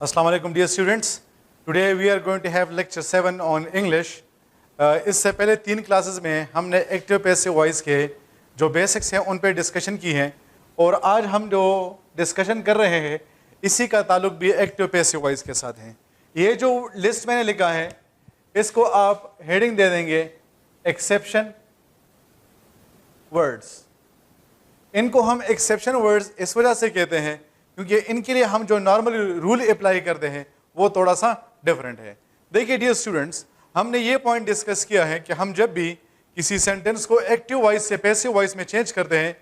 Assalamu alaikum dear students. Today we are going to have lecture 7 on English. اس سے پہلے 3 classes میں ہم نے ایکٹیو پیسو وائس کے جو بیسکس ہیں ان پہ ڈسکشن کی ہیں اور آج ہم جو ڈسکشن کر رہے ہیں اسی کا تعلق بھی ایکٹیو پیسو وائس کے ساتھ ہیں. یہ جو لسٹ میں نے لکھا ہے اس کو آپ ہیڈنگ دے دیں گے ایکسیپشن ورڈز. ان کو ہم ایکسیپشن ورڈز اس وجہ سے کہتے ہیں کیونکہ ان کے لیے ہم جو نارمل رول اپلائی کرتے ہیں وہ تھوڑا سا ڈفرینٹ ہے. دیکھیے ڈیئر اسٹوڈنٹس، ہم نے یہ پوائنٹ ڈسکس کیا ہے کہ ہم جب بھی کسی سینٹینس کو ایکٹیو وائس سے پیسو وائس میں چینج کرتے ہیں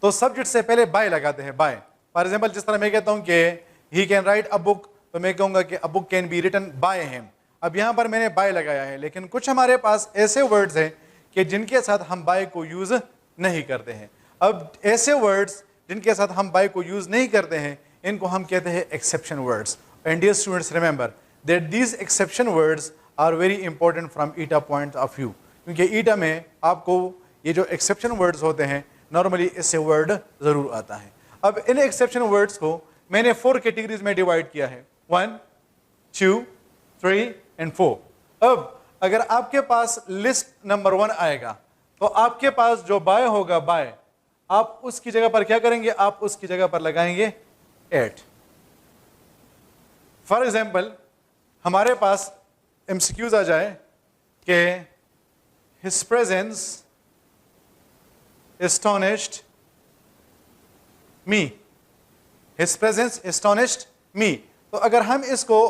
تو سبجیکٹ سے پہلے بائی لگاتے ہیں. بائی فار ایگزامپل جس طرح میں کہتا ہوں کہ ہی کین رائٹ اے بک تو میں کہوں گا کہ a book can be written by him. اب یہاں پر میں نے بائی لگایا ہے لیکن کچھ ہمارے پاس ایسے ورڈز ہیں کہ جن کے ساتھ ہم بائی کو یوز نہیں کرتے ہیں. اب ایسے ورڈز جن کے ساتھ ہم بائی کو یوز نہیں کرتے ہیں ان کو ہم کہتے ہیں exception words. And dear students remember that these exception words are very important from ETEA point of view. کیونکہ ایٹا میں آپ کو یہ جو ایکسیپشن ورڈز ہوتے ہیں نارملی اس سے ورڈ ضرور آتا ہے. اب ان ایکسیپشن ورڈز کو میں نے 4 کیٹیگریز میں ڈیوائڈ کیا ہے 1 2 3 اینڈ 4. اب اگر آپ کے پاس لسٹ نمبر 1 آئے گا تو آپ کے پاس جو بائی ہوگا بائی آپ اس کی جگہ پر کیا کریں گے؟ آپ اس کی جگہ پر لگائیں گے 8. فار ایگزامپل ہمارے پاس MCQs آ جائے کہ his presence astonished me. his presence astonished me. تو اگر ہم اس کو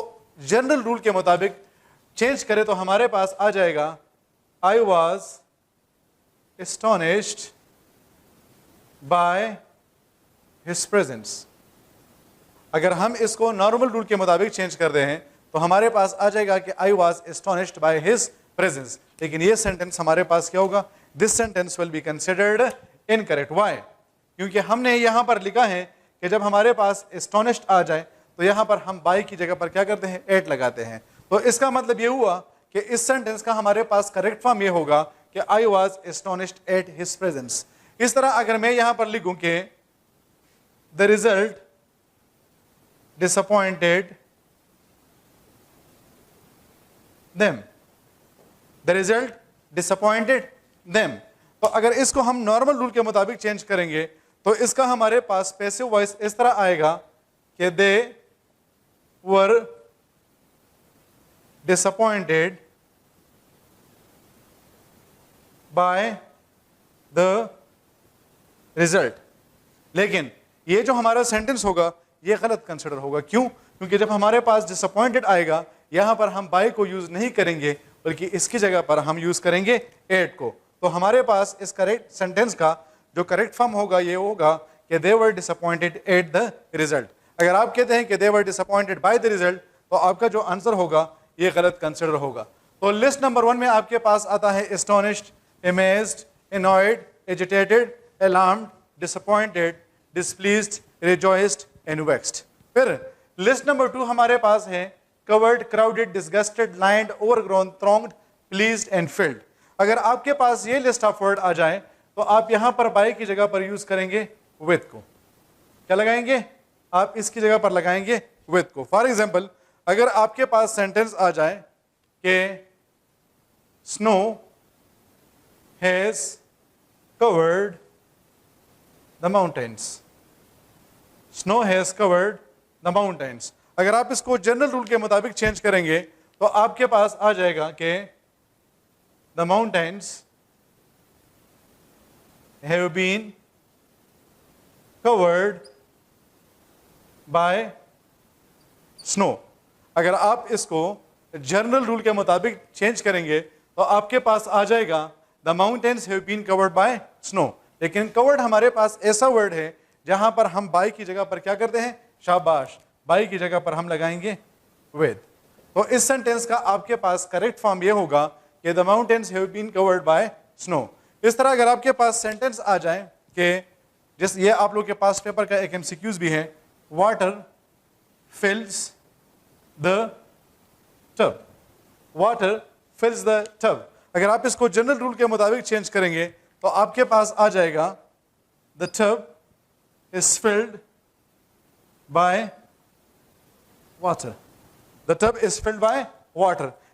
جنرل رول کے مطابق چینج کریں تو ہمارے پاس آ جائے گا I was astonished by his presence. اگر ہم اس کو نارمل رول کے مطابق چینج کر رہے ہیں تو ہمارے پاس آ جائے گا کہ I was astonished by his presence. لیکن یہ سینٹینس ہمارے پاس کیا ہوگا؟ This sentence will be considered incorrect. Why? کیونکہ ہم نے یہاں پر لکھا ہے کہ جب ہمارے پاس astonished آ جائے تو یہاں پر ہم by کی جگہ پر کیا کرتے ہیں؟ 8 لگاتے ہیں. تو اس کا مطلب یہ ہوا کہ اس سینٹینس کا ہمارے پاس کریکٹ فارم یہ ہوگا کہ I was astonished at his presence. اس طرح اگر میں یہاں پر لکھوں کہ the result disappointed them. the result disappointed them. تو اگر اس کو ہم نارمل رول کے مطابق چینج کریں گے تو اس کا ہمارے پاس پیسو وائس اس طرح آئے گا کہ they were disappointed by the result. لیکن یہ جو ہمارا سینٹینس ہوگا یہ غلط کنسیڈر ہوگا. کیوں؟ کیونکہ جب ہمارے پاس ڈساپوائنٹڈ آئے گا یہاں پر ہم بائی کو یوز نہیں کریں گے بلکہ اس کی جگہ پر ہم یوز کریں گے 8 کو. تو ہمارے پاس اس کریکٹ سینٹینس کا جو کریکٹ فارم ہوگا یہ ہوگا کہ they were disappointed at the result. اگر آپ کہتے ہیں کہ they were disappointed by the result تو آپ کا جو آنسر ہوگا یہ غلط کنسیڈر ہوگا. تو لسٹ نمبر 1 میں آپ کے پاس آتا ہے astonished, amazed, annoyed, agitated, alarmed, disappointed, displeased, rejoiced and vexed. پھر لسٹ نمبر 2 ہمارے پاس ہے covered, crowded, disgusted, lined, overgrown, thronged, pleased and filled. اگر آپ کے پاس یہ لسٹ آف ورڈ آ جائیں تو آپ یہاں پر بائی کی جگہ پر یوز کریں گے with کو. کیا لگائیں گے؟ آپ اس کی جگہ پر لگائیں گے with کو. فار ایگزامپل اگر آپ کے پاس سینٹینس آ جائے کہ snow has covered the mountains. snow has covered the mountains. اگر آپ اس کو جنرل رول کے مطابق چینج کریں گے تو آپ کے پاس آ جائے گا کہ the mountains have been covered by snow. اگر آپ اس کو جنرل رول کے مطابق چینج کریں گے تو آپ کے پاس آ جائے گا the mountains have been covered by snow. لیکن covered ہمارے پاس ایسا ورڈ ہے جہاں پر ہم بائی کی جگہ پر کیا کرتے ہیں؟ شاباش، بائی کی جگہ پر ہم لگائیں گے with. تو اس سینٹینس کا آپ کے پاس کریکٹ فارم یہ ہوگا کہ the mountains have been covered by snow. اس طرح اگر آپ کے پاس سینٹینس آ جائیں کہ جس یہ آپ لوگ کے پاس پیپر کا ایک MCQs بھی ہے water fills the tub. water fills the tub. اگر آپ اس کو جنرل رول کے مطابق چینج کریں گے تو آپ کے پاس آ جائے گا the tub is filled by water. The tub is filled by water.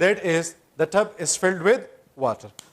that is the tub is filled with water.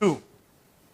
2.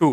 2.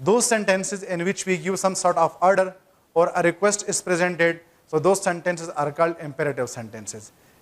Those sentences in which we give some sort of order or a request is presented, so those sentences are called imperative sentences.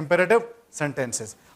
imperative sentences।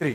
3।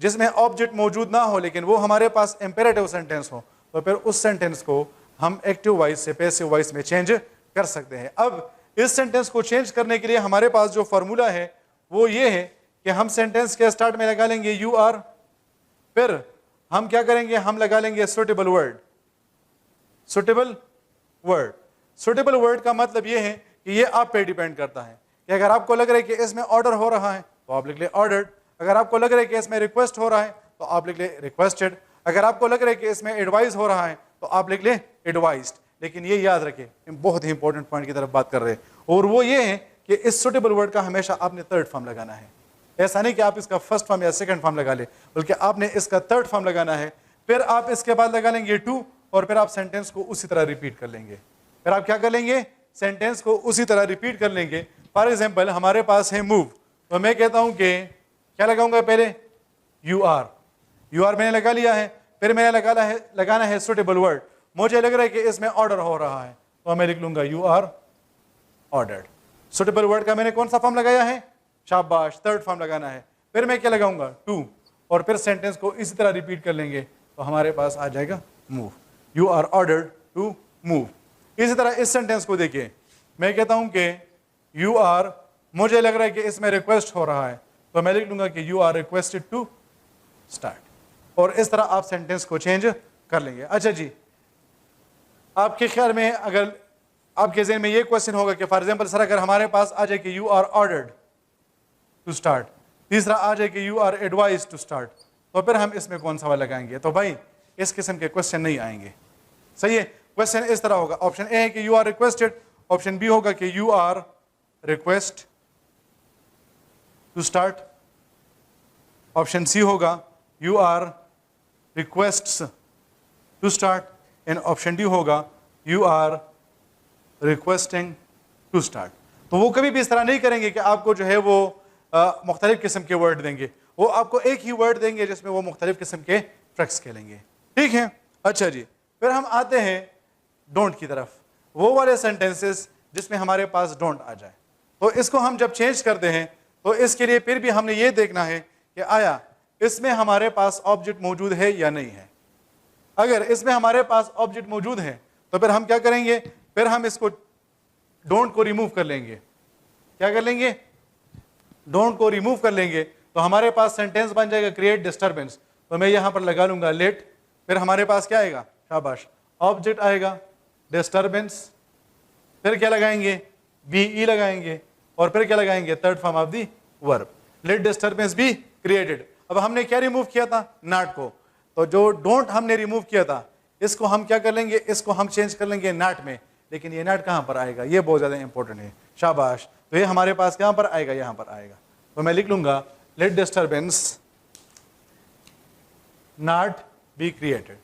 جس میں object موجود نہ ہو لیکن وہ ہمارے پاس imperative sentence ہو تو پھر اس sentence کو ہم ایکٹیو وائس سے پیسو وائس میں چینج کر سکتے ہیں. اب اس سینٹینس کو چینج کرنے کے لیے ہمارے پاس جو فارمولا ہے وہ یہ ہے کہ ہم سینٹینس کے اسٹارٹ میں لگا لیں گے یو آر, پھر ہم کیا کریں گے, ہم لگا لیں گے suitable word. Suitable word, suitable word کا مطلب یہ ہے کہ یہ آپ پہ ڈیپینڈ کرتا ہے کہ اگر آپ کو لگ رہا ہے کہ اس میں آرڈر ہو رہا ہے تو آپ لکھ لیں آرڈرڈ, اگر آپ کو لگ رہا ہے کہ اس میں ریکویسٹ ہو رہا ہے تو آپ لکھ لیں ریکویسٹڈ, اگر آپ کو لگ رہا ہے کہ اس میں ایڈوائز ہو رہا ہے تو آپ لکھ لیں ایڈوائزڈ. لیکن یہ یاد رکھیں, بہت ہی امپورٹنٹ پوائنٹ کی طرف بات کر رہے ہیں, اور وہ یہ ہے کہ اس سوٹیبل ورڈ کا ہمیشہ آپ نے تھرڈ فارم لگانا ہے. ایسا نہیں کہ آپ اس کا فرسٹ فارم یا سیکنڈ فارم لگا لیں, بلکہ آپ نے اس کا تھرڈ فارم لگانا ہے. پھر آپ اس کے بعد لگا لیں گے ٹو, اور پھر آپ سینٹینس کو اسی طرح ریپیٹ کر لیں گے. پھر آپ کیا کر لیں گے, سینٹینس کو اسی طرح ریپیٹ کر لیں گے. فار ایگزامپل ہمارے پاس ہے موو, تو میں کہتا ہوں کہ کیا لگاؤں گا پہلے, یو آر. یو آر میں نے لگا لیا ہے, پھر میں نے لگانا ہے سوٹیبل ورڈ. مجھے لگ رہا ہے کہ اس میں آرڈر ہو رہا ہے تو میں لکھ لوں گا you are ordered. Suitable word کا میں نے کون سا فارم لگایا ہے, شاباش, تھرڈ فارم لگانا ہے. پھر میں کیا لگاؤں گا, ٹو, اور پھر سینٹینس کو اسی طرح ریپیٹ کر لیں گے تو ہمارے پاس آ جائے گا move. You are ordered to move. اسی طرح اس سینٹینس کو دیکھیے, میں کہتا ہوں کہ یو آر, مجھے لگ رہا ہے کہ اس میں ریکویسٹ ہو رہا ہے تو میں لکھ لوں گا کہ you are requested to start. اور اس طرح آپ سینٹینس کو چینج کر لیں گے. اچھا جی, آپ کے خیال میں اگر آپ کے ذہن میں یہ کوشچن ہوگا کہ فار ایگزامپل سر اگر ہمارے پاس آ جائے کہ you are ordered to start, تیسرا آ جائے کہ you are advise to start, تو پھر ہم اس میں کون سا والا لگائیں گے؟ تو بھائی اس قسم کے کوشچن نہیں آئیں گے. صحیح ہے, کوشچن اس طرح ہوگا, آپشن اے ہے کہ you are requested, option B ہوگا کہ you are request to start, option C ہوگا you are requests to start, and option D ہوگا you are requesting to start. تو وہ کبھی بھی اس طرح نہیں کریں گے کہ آپ کو جو ہے وہ مختلف قسم کے ورڈ دیں گے, وہ آپ کو ایک ہی ورڈ دیں گے جس میں وہ مختلف قسم کے فریکس کھیلیں گے. ٹھیک ہے, اچھا جی, پھر ہم آتے ہیں ڈونٹ کی طرف, وہ والے سینٹینسز جس میں ہمارے پاس ڈونٹ آ جائے. تو اس کو ہم جب چینج کرتے ہیں تو اس کے لیے پھر بھی ہم نے یہ دیکھنا ہے کہ آیا اس میں ہمارے پاس آبجیکٹ موجود ہے یا نہیں ہے. اگر اس میں ہمارے پاس آبجیکٹ موجود ہے تو پھر ہم کیا کریں گے, پھر ہم اس کو ڈونٹ کو ریموو کر لیں گے. کیا کر لیں گے, ڈونٹ کو ریموو کر لیں گے تو ہمارے پاس سینٹینس بن جائے گا کریٹ ڈسٹربنس. تو میں یہاں پر لگا لوں گا لیٹ, پھر ہمارے پاس کیا آئے گا, شاباش, آبجیکٹ آئے گا ڈسٹربنس, پھر کیا لگائیں گے, بی ای لگائیں گے, اور پھر کیا لگائیں گے, تھرڈ فارم آف دی ورب, لیٹ ڈسٹربنس بی کریٹڈ. اب ہم نے کیا ریموو کیا تھا, ناٹ کو. تو جو ڈونٹ ہم نے ریموو کیا تھا اس کو ہم کیا کر لیں گے, اس کو ہم چینج کر لیں گے ناٹ میں. لیکن یہ ناٹ کہاں پر آئے گا, یہ بہت زیادہ امپورٹنٹ ہے, شاباش. تو یہ ہمارے پاس کہاں پر آئے گا, یہاں پر آئے گا. تو میں لکھ لوں گا let disturbance not be created,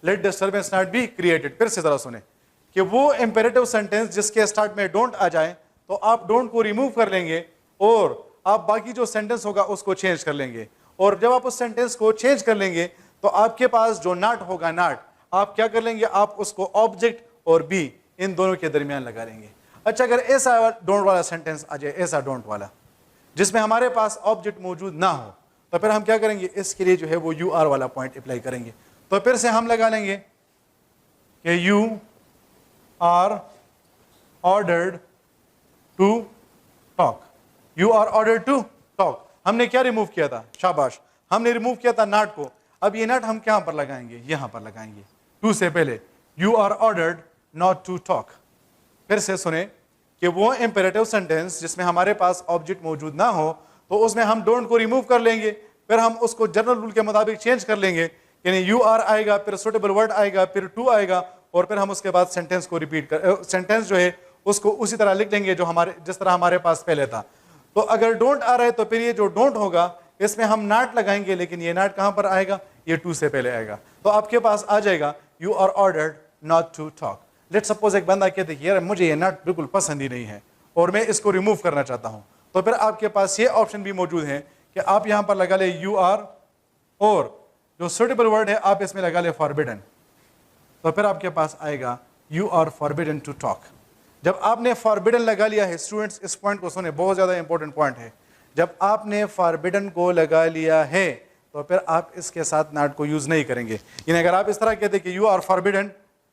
let disturbance not be created. پھر سے ذرا سنیں کہ وہ امپیریٹو سینٹینس جس کے اسٹارٹ میں ڈونٹ آ جائے تو آپ ڈونٹ کو ریموو کر لیں گے اور آپ باقی جو سینٹینس ہوگا اس کو چینج کر لیں گے. اور جب آپ اس سینٹینس کو چینج کر لیں گے تو آپ کے پاس جو ناٹ ہوگا, ناٹ آپ کیا کر لیں گے, آپ اس کو آبجیکٹ اور بی ان دونوں کے درمیان لگا لیں گے. اچھا, اگر ایسا ڈونٹ والا سینٹینس آ جائے, ایسا ڈونٹ والا جس میں ہمارے پاس آبجیکٹ موجود نہ ہو, تو پھر ہم کیا کریں گے, اس کے لیے جو ہے وہ یو آر والا پوائنٹ اپلائی کریں گے. تو پھر سے ہم لگا لیں گے کہ you are ordered to talk, you are ordered to talk. ہم نے کیا ریموو کیا تھا, شاباش, ہم نے ریموو کیا تھا ناٹ کو. اب یہ ناٹ ہم کہاں پر لگائیں گے, یہاں پر لگائیں گے, ٹو سے پہلے, you are ordered not to talk. پھر سے سنیں کہ وہ امپیریٹو سینٹینس جس میں ہمارے پاس آبجیکٹ موجود نہ ہو تو اس میں ہم ڈونٹ کو ریموو کر لیں گے, پھر ہم اس کو جنرل رول کے مطابق چینج کر لیں گے, یعنی یو آر آئے گا, پھر سوٹیبل ورڈ آئے گا, پھر ٹو آئے گا, اور پھر ہم اس کے بعد سینٹینس کو ریپیٹ کر, سینٹینس جو ہے اس کو اسی طرح لکھ لیں گے جو جس طرح ہمارے پاس پہلے تھا. تو اگر ڈونٹ آ رہا ہے تو پھر یہ جو ڈونٹ ہوگا اس میں ہم ناٹ لگائیں گے, لیکن یہ ناٹ کہاں پر آئے گا, یہ ٹو سے پہلے آئے گا. تو آپ کے پاس آ جائے گا you are ordered not to talk. Let suppose ایک بندہ کہتے کہ یار مجھے یہ ناٹ بالکل پسند ہی نہیں ہے اور میں اس کو ریموو کرنا چاہتا ہوں, تو پھر آپ کے پاس یہ آپشن بھی موجود ہے کہ آپ یہاں پر لگا لیں یو آر, اور جو سوٹیبل ورڈ ہے آپ اس میں لگا لیں فاربیڈن. تو پھر آپ کے پاس آئے گا you are forbidden to talk. جب آپ نے فاربیڈن لگا لیا ہے, اسٹوڈنٹس اس پوائنٹ کو سنیں, بہت زیادہ امپورٹنٹ پوائنٹ ہے, جب آپ نے فاربیڈن کو لگا لیا ہے تو پھر آپ اس کے ساتھ ناٹ کو یوز نہیں کریں گے. یعنی اگر آپ اس طرح کہتے کہ you are forbidden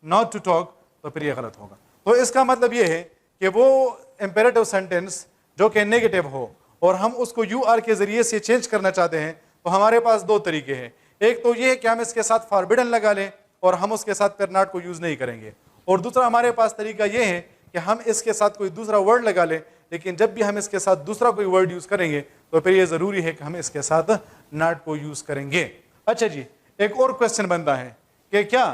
not to talk, تو پھر یہ غلط ہوگا. تو اس کا مطلب یہ ہے کہ وہ امپیریٹو سینٹینس جو کہ نیگیٹو ہو اور ہم اس کو یو آر کے ذریعے سے چینج کرنا چاہتے ہیں, تو ہمارے پاس دو طریقے ہیں. ایک تو یہ ہے کہ ہم اس کے ساتھ فاربیڈن لگا لیں اور ہم اس کے ساتھ پھر ناٹ کو یوز نہیں کریں گے, اور دوسرا ہمارے پاس طریقہ یہ ہے کہ ہم اس کے ساتھ کوئی دوسرا ورڈ لگا لیں, لیکن جب بھی ہم اس کے ساتھ دوسرا کوئی ورڈ یوز کریں گے تو پھر یہ ضروری ہے کہ ہم اس کے ساتھ ناٹ کو یوز کریں گے. اچھا جی, ایک اور کوشچن بنتا ہے کہ کیا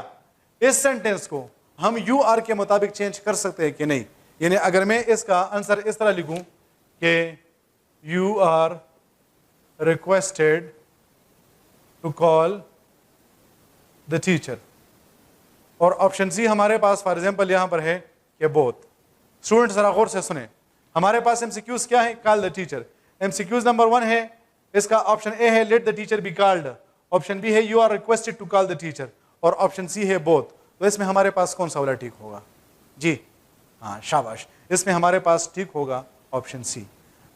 اس سینٹینس کو ہم یو آر کے مطابق چینج کر سکتے ہیں کہ نہیں. یعنی اگر میں اس کا آنسر اس طرح لکھوں کہ you are requested to call the teacher, اور آپشن سی ہمارے پاس فار ایگزامپل یہاں پر ہے کہ بوتھ. اسٹوڈنٹ ذرا غور سے سنیں, ہمارے پاس ایم سی کیوز کیا ہے, call the teacher. M C Qs number 1 ہے, اس کا آپشن اے ہے let the teacher be called, option B ہے you are requested to call the teacher, اور آپشن سی ہے بوتھ. تو اس میں ہمارے پاس کون سا والا ٹھیک ہوگا جی؟ ہاں شاباش, اس میں ہمارے پاس ٹھیک ہوگا آپشن سی.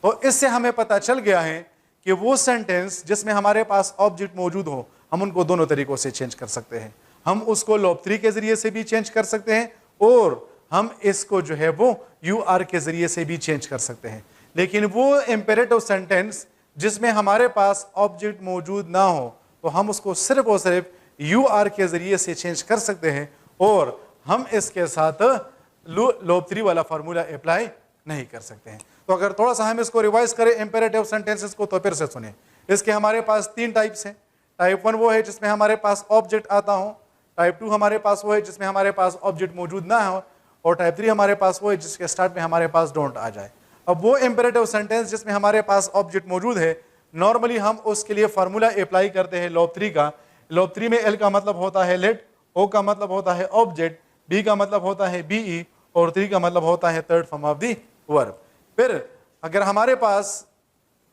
تو اس سے ہمیں پتہ چل گیا ہے کہ وہ سینٹینس جس میں ہمارے پاس آبجیکٹ موجود ہو ہم ان کو دونوں طریقوں سے چینج کر سکتے ہیں. ہم اس کو لوب 3 کے ذریعے سے بھی چینج کر سکتے ہیں, اور ہم اس کو جو ہے وہ یو آر کے ذریعے سے بھی چینج کر سکتے ہیں. لیکن وہ امپیریٹو سینٹینس جس میں ہمارے پاس آبجیکٹ موجود نہ ہو تو ہم اس کو صرف اور صرف یو آر کے ذریعے سے چینج کر سکتے ہیں, اور ہم اس کے ساتھ لوب 3 والا فارمولا اپلائی نہیں کر سکتے ہیں. تو اگر تھوڑا سا ہم اس کو ریوائز کریں امپیریٹو سینٹینسز کو, تو پھر سے سنیں. اس کے ہمارے پاس 3 ٹائپس ہیں. ٹائپ 1 وہ ہے جس میں ہمارے پاس آبجیکٹ آتا ہو, ٹائپ 2 ہمارے پاس وہ ہے جس میں ہمارے پاس آبجیکٹ موجود نہ ہو, اور ٹائپ 3 ہمارے پاس وہ ہے جس کے سٹارٹ میں ہمارے پاس ڈونٹ آ جائے. اب وہ امپیریٹو سینٹینس جس میں ہمارے پاس آبجیکٹ موجود ہے, نارملی ہم اس کے لیے فارمولا اپلائی کرتے ہیں لوب 3 کا. لوب 3 میں ایل کا مطلب ہوتا ہے لیٹ, او کا مطلب ہوتا ہے آبجیکٹ, بی کا مطلب ہوتا ہے بی ای, اور 3 کا مطلب ہوتا ہے تھرڈ فارم آف دی ورب. پھر اگر ہمارے پاس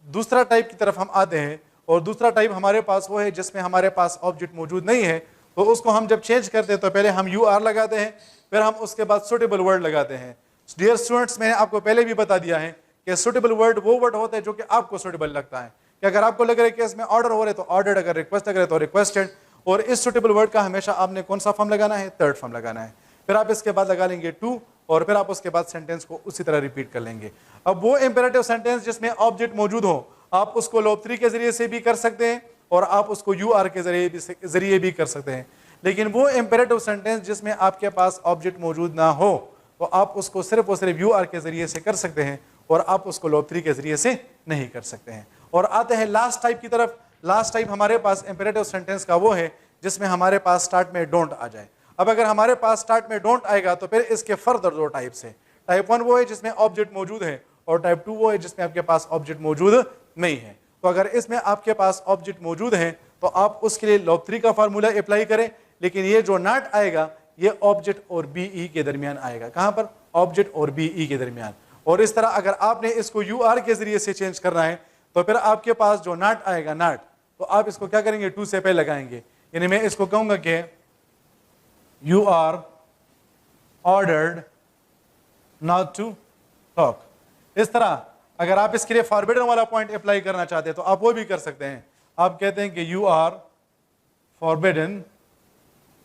دوسرا ٹائپ کی طرف ہم آتے ہیں, اور دوسرا ٹائپ ہمارے پاس وہ ہے جس میں ہمارے پاس آبجیکٹ موجود نہیں ہے, تو اس کو ہم جب چینج کرتے ہیں تو پہلے ہم یو آر لگاتے ہیں, پھر ہم اس کے بعد سوٹیبل ورڈ لگاتے ہیں. ڈیئر اسٹوڈنٹس, میں نے آپ کو پہلے بھی بتا دیا ہے کہ سوٹیبل ورڈ وہ ورڈ ہوتا ہے جو کہ آپ کو سوٹیبل لگتا ہے. کہ اگر آپ کو لگ رہا ہے کہ اس میں آرڈر ہو رہے تو آرڈرڈ, اگر ریکویسٹ لگ رہا ہے تو ریکویسٹڈ, اور اس سوٹیبل ورڈ کا ہمیشہ آپ نے کون سا فارم لگانا ہے, تھرڈ فارم لگانا ہے. پھر آپ اس کے بعد لگا لیں گے ٹو, اور پھر آپ اس کے بعد سینٹینس کو اسی طرح ریپیٹ کر لیں گے. اب وہ امپیریٹو سینٹینس جس میں آبجیکٹ موجود ہو آپ اس کو لوب 3 کے ذریعے سے بھی کر سکتے ہیں, اور آپ اس کو یو آر کے ذریعے بھی کر سکتے ہیں. لیکن وہ امپیریٹو سینٹینس جس میں آپ کے پاس آبجیکٹ موجود نہ ہو تو آپ اس کو صرف اور صرف یو آر کے ذریعے سے کر سکتے ہیں, اور آپ اس کو لوب 3 کے ذریعے سے نہیں کر سکتے ہیں. اور آتے ہیں لاسٹ ٹائپ کی طرف. لاسٹ ٹائپ ہمارے پاس امپیریٹو سینٹینس کا وہ ہے جس میں ہمارے پاس سٹارٹ میں ڈونٹ آ جائے. اب اگر ہمارے پاس سٹارٹ میں ڈونٹ آئے گا تو پھر اس کے فردر 2 ٹائپس ہیں. ٹائپ 1 وہ ہے جس میں آبجیکٹ موجود ہے, اور ٹائپ 2 وہ ہے جس میں آپ کے پاس آبجیکٹ موجود نہیں ہے. تو اگر اس میں آپ کے پاس آبجیکٹ موجود ہیں تو آپ اس کے لیے لوب 3 کا فارمولا اپلائی کریں, لیکن یہ جو ناٹ آئے گا یہ آبجیکٹ اور بی ای کے درمیان آئے گا. کہاں پر؟ آبجیکٹ اور بی ای کے درمیان. اور اس طرح اگر آپ نے اس کو یو آر کے ذریعے سے چینج کرنا ہے تو پھر آپ کے پاس جو ناٹ آئے گا, ناٹ, تو آپ اس کو کیا کریں گے, 2 سے پہلے لگائیں گے. یعنی میں اس کو کہوں گا کہ you are ordered not to talk. اس طرح اگر آپ اس کے لیے فاربیڈن والا پوائنٹ اپلائی کرنا چاہتے ہیں تو آپ وہ بھی کر سکتے ہیں. آپ کہتے ہیں کہ you are forbidden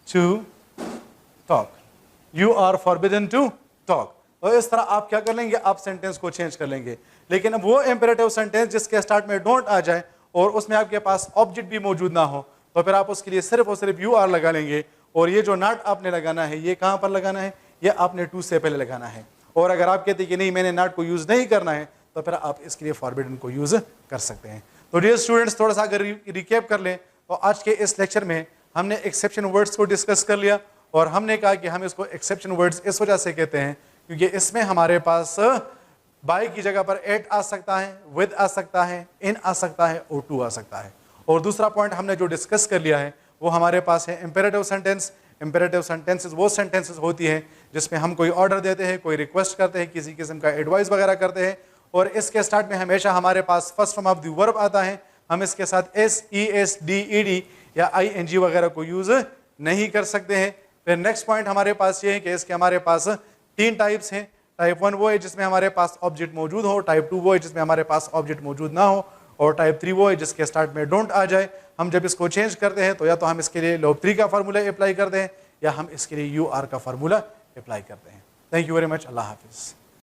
to talk, you are forbidden to talk. اور اس طرح آپ کیا کر لیں گے, آپ سینٹینس کو چینج کر لیں گے. لیکن اب وہ امپیریٹو سینٹینس جس کے سٹارٹ میں ڈونٹ آ جائے اور اس میں آپ کے پاس آبجیکٹ بھی موجود نہ ہو تو پھر آپ اس کے لیے صرف اور صرف یو آر لگا لیں گے, اور یہ جو ناٹ آپ نے لگانا ہے یہ کہاں پر لگانا ہے, یہ آپ نے 2 سے پہلے لگانا ہے. اور اگر آپ کہتے ہیں کہ نہیں میں نے ناٹ کو یوز نہیں کرنا ہے تو پھر آپ اس کے لیے فاربیڈن کو یوز کر سکتے ہیں. تو ڈیئر اسٹوڈنٹس, تھوڑا سا اگر ریکیپ کر لیں تو آج کے اس لیکچر میں ہم نے ایکسیپشن ورڈز کو ڈسکس کر لیا, اور ہم نے کہا کہ ہم اس کو ایکسیپشن ورڈز اس وجہ سے کہتے ہیں کیونکہ اس میں ہمارے پاس بائی کی جگہ پر ایٹ آ سکتا ہے, ود آ سکتا ہے, ان آ سکتا ہے, اور ٹو آ سکتا ہے. اور دوسرا پوائنٹ ہم نے جو ڈسکس کر لیا ہے وہ ہمارے پاس ہے امپیریٹو سینٹینس. امپیریٹو سینٹینسز وہ سینٹینسز ہوتی ہیں جس میں ہم کوئی آرڈر دیتے ہیں, کوئی ریکویسٹ کرتے ہیں, کسی قسم کا ایڈوائز وغیرہ کرتے ہیں, اور اس کے سٹارٹ میں ہمیشہ ہمارے پاس فرسٹ فارم آف دی ورب آتا ہے. ہم اس کے ساتھ S, E S, D, E D یا آئی این جی وغیرہ کو یوز نہیں کر سکتے ہیں. پھر نیکسٹ پوائنٹ ہمارے پاس یہ ہے کہ اس کے ہمارے پاس 3 ٹائپس ہیں. ٹائپ 1 وہ ہے جس میں ہمارے پاس آبجیکٹ موجود ہو, ٹائپ 2 وہ ہے جس میں ہمارے پاس آبجیکٹ موجود نہ ہو, اور ٹائپ 3 وہ ہے جس کے سٹارٹ میں ڈونٹ آ جائے. ہم جب اس کو چینج کرتے ہیں تو یا تو ہم اس کے لیے log 3 کا فارمولا اپلائی کرتے ہیں یا ہم اس کے لیے UR کا فارمولا اپلائی کرتے ہیں. Thank you very much. اللہ حافظ.